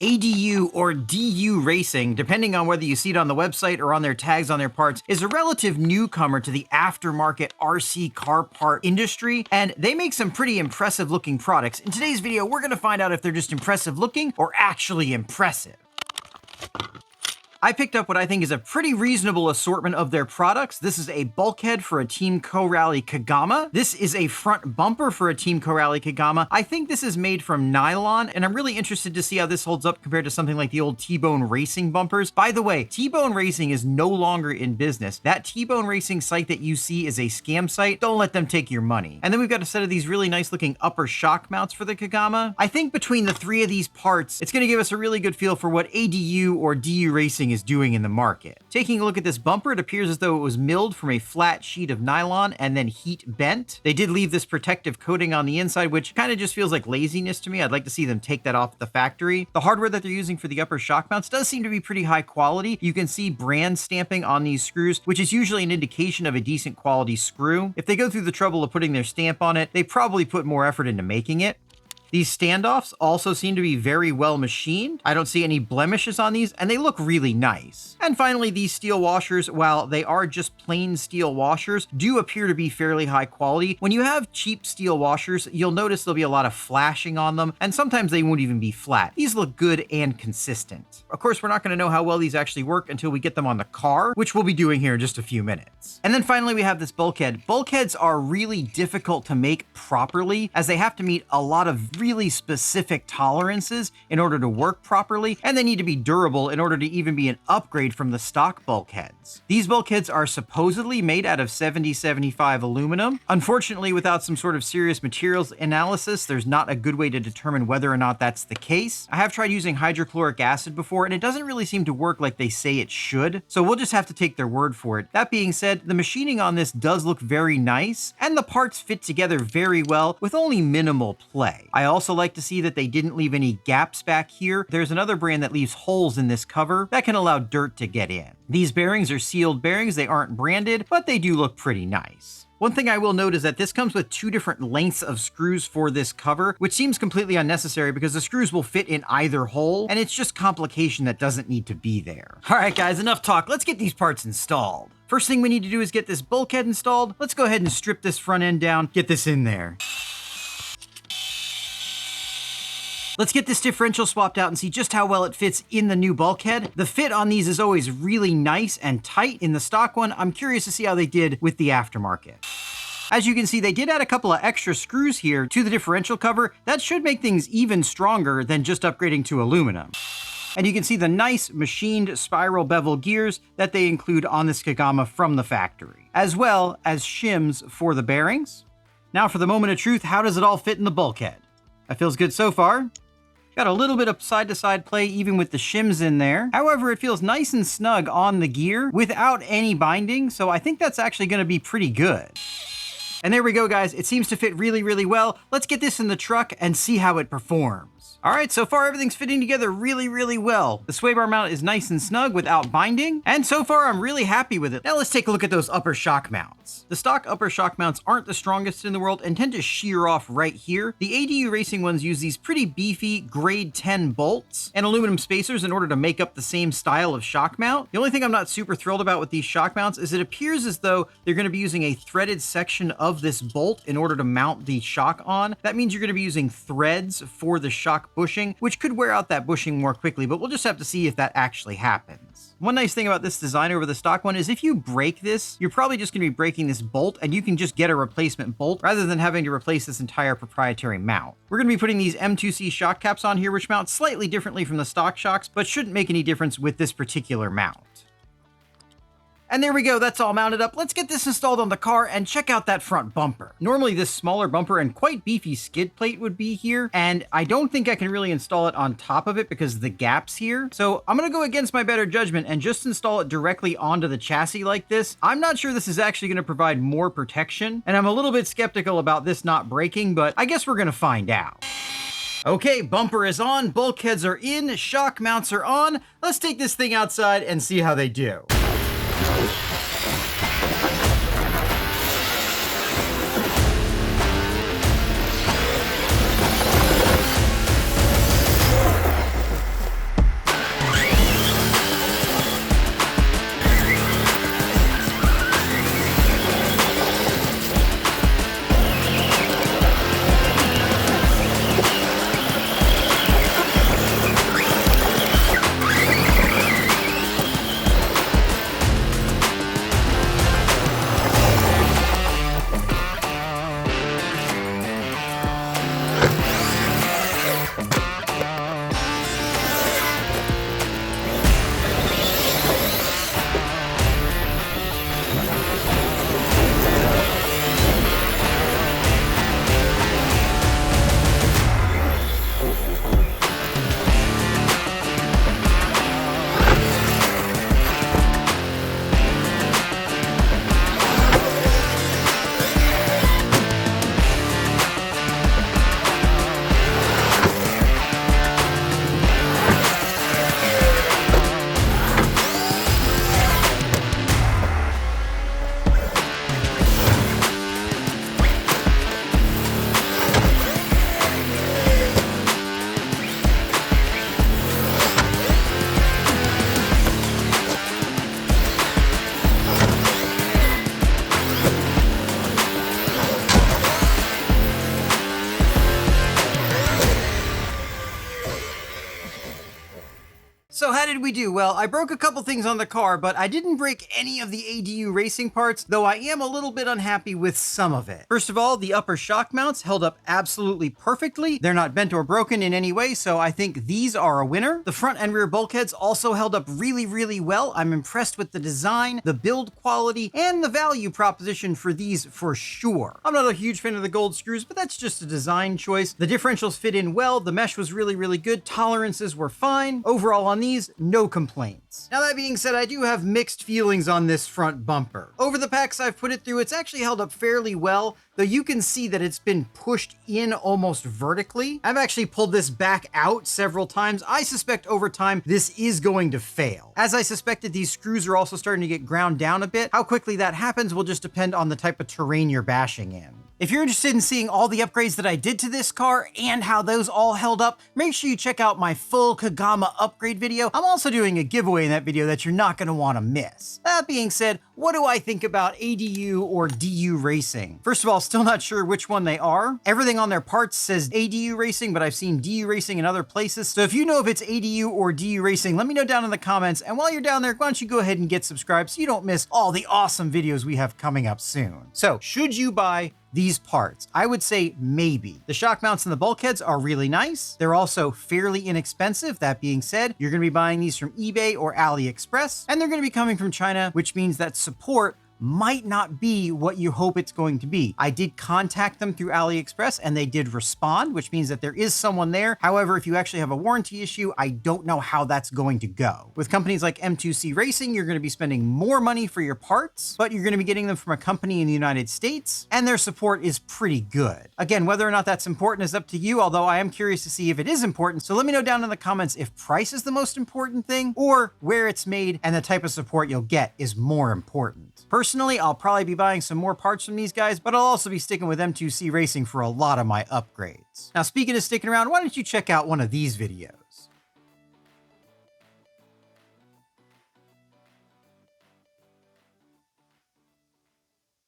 ADU or DU racing, depending on whether you see it on the website or on their tags on their parts, is a relative newcomer to the aftermarket RC car part industry, and they make some pretty impressive looking products. In today's video, we're gonna find out if they're just impressive looking or actually impressive. I picked up what I think is a pretty reasonable assortment of their products. This is a bulkhead for a Team Co-Rally Kagama. This is a front bumper for a Team Co-Rally Kagama. I think this is made from nylon, and I'm really interested to see how this holds up compared to something like the old T-Bone Racing bumpers. By the way, T-Bone Racing is no longer in business. That T-Bone Racing site that you see is a scam site. Don't let them take your money. And then we've got a set of these really nice looking upper shock mounts for the Kagama. I think between the three of these parts, it's gonna give us a really good feel for what ADU or DU Racing is doing in the market. Taking a look at this bumper, it appears as though it was milled from a flat sheet of nylon and then heat bent. They did leave this protective coating on the inside, which kind of just feels like laziness to me. I'd like to see them take that off at the factory. The hardware that they're using for the upper shock mounts does seem to be pretty high quality. You can see brand stamping on these screws, which is usually an indication of a decent quality screw. If they go through the trouble of putting their stamp on it, they probably put more effort into making it. These standoffs also seem to be very well machined. I don't see any blemishes on these, and they look really nice. And finally, these steel washers, while they are just plain steel washers, do appear to be fairly high quality. When you have cheap steel washers, you'll notice there'll be a lot of flashing on them, and sometimes they won't even be flat. These look good and consistent. Of course, we're not going to know how well these actually work until we get them on the car, which we'll be doing here in just a few minutes. And then finally, we have this bulkhead. Bulkheads are really difficult to make properly, as they have to meet a lot of really specific tolerances in order to work properly, and they need to be durable in order to even be an upgrade from the stock bulkheads. These bulkheads are supposedly made out of 7075 aluminum. Unfortunately, without some sort of serious materials analysis, there's not a good way to determine whether or not that's the case. I have tried using hydrochloric acid before, and it doesn't really seem to work like they say it should, so we'll just have to take their word for it. That being said, the machining on this does look very nice, and the parts fit together very well with only minimal play. I also like to see that they didn't leave any gaps back here. There's another brand that leaves holes in this cover that can allow dirt to get in. These bearings are sealed bearings. They aren't branded, but they do look pretty nice. One thing I will note is that this comes with two different lengths of screws for this cover, which seems completely unnecessary because the screws will fit in either hole, and it's just complication that doesn't need to be there. All right, guys, enough talk. Let's get these parts installed. First thing we need to do is get this bulkhead installed. Let's go ahead and strip this front end down, get this in there. Let's get this differential swapped out and see just how well it fits in the new bulkhead. The fit on these is always really nice and tight in the stock one. I'm curious to see how they did with the aftermarket. As you can see, they did add a couple of extra screws here to the differential cover. That should make things even stronger than just upgrading to aluminum. And you can see the nice machined spiral bevel gears that they include on this Kagama from the factory, as well as shims for the bearings. Now for the moment of truth, how does it all fit in the bulkhead? That feels good so far. Got a little bit of side-to-side play even with the shims in there. However, it feels nice and snug on the gear without any binding, so I think that's actually going to be pretty good. And there we go, guys. It seems to fit really, really well. Let's get this in the truck and see how it performs. All right, so far everything's fitting together really, really well. The sway bar mount is nice and snug without binding, and so far I'm really happy with it. Now let's take a look at those upper shock mounts. The stock upper shock mounts aren't the strongest in the world and tend to shear off right here. The ADU Racing ones use these pretty beefy grade 10 bolts and aluminum spacers in order to make up the same style of shock mount. The only thing I'm not super thrilled about with these shock mounts is it appears as though they're going to be using a threaded section of this bolt in order to mount the shock on. That means you're going to be using threads for the shock bushing, which could wear out that bushing more quickly, but we'll just have to see if that actually happens. One nice thing about this design over the stock one is if you break this, you're probably just going to be breaking this bolt, and you can just get a replacement bolt rather than having to replace this entire proprietary mount. We're going to be putting these M2C shock caps on here, which mount slightly differently from the stock shocks, but shouldn't make any difference with this particular mount. And there we go, that's all mounted up. Let's get this installed on the car and check out that front bumper. Normally this smaller bumper and quite beefy skid plate would be here, and I don't think I can really install it on top of it because of the gaps here. So I'm gonna go against my better judgment and just install it directly onto the chassis like this. I'm not sure this is actually gonna provide more protection, and I'm a little bit skeptical about this not breaking, but I guess we're gonna find out. Okay, bumper is on, bulkheads are in, shock mounts are on. Let's take this thing outside and see how they do. So how did we do? Well, I broke a couple things on the car, but I didn't break any of the ADU racing parts, though I am a little bit unhappy with some of it. First of all, the upper shock mounts held up absolutely perfectly. They're not bent or broken in any way, so I think these are a winner. The front and rear bulkheads also held up really, really well. I'm impressed with the design, the build quality, and the value proposition for these for sure. I'm not a huge fan of the gold screws, but that's just a design choice. The differentials fit in well. The mesh was really, really good. Tolerances were fine. Overall on these, no complaints. Now that being said, I do have mixed feelings on this front bumper. Over the packs I've put it through, it's actually held up fairly well, though you can see that it's been pushed in almost vertically. I've actually pulled this back out several times. I suspect over time this is going to fail. As I suspected, these screws are also starting to get ground down a bit. How quickly that happens will just depend on the type of terrain you're bashing in. If you're interested in seeing all the upgrades that I did to this car and how those all held up, make sure you check out my full Kagama upgrade video. I'm also doing a giveaway in that video that you're not going to want to miss. That being said, what do I think about ADU or DU racing? First of all, still not sure which one they are. Everything on their parts says ADU racing, but I've seen DU racing in other places. So if you know if it's ADU or DU racing, let me know down in the comments. And while you're down there, why don't you go ahead and get subscribed so you don't miss all the awesome videos we have coming up soon. So should you buy these parts? I would say maybe. The shock mounts and the bulkheads are really nice. They're also fairly inexpensive. That being said, you're going to be buying these from eBay or AliExpress, and they're going to be coming from China, which means that support might not be what you hope it's going to be. I did contact them through AliExpress and they did respond, which means that there is someone there. However, if you actually have a warranty issue, I don't know how that's going to go. With companies like M2C Racing, you're going to be spending more money for your parts, but you're going to be getting them from a company in the United States, and their support is pretty good. Again, whether or not that's important is up to you, although I am curious to see if it is important. So let me know down in the comments if price is the most important thing or where it's made and the type of support you'll get is more important. Personally, I'll probably be buying some more parts from these guys, but I'll also be sticking with M2C Racing for a lot of my upgrades. Now, speaking of sticking around, why don't you check out one of these videos?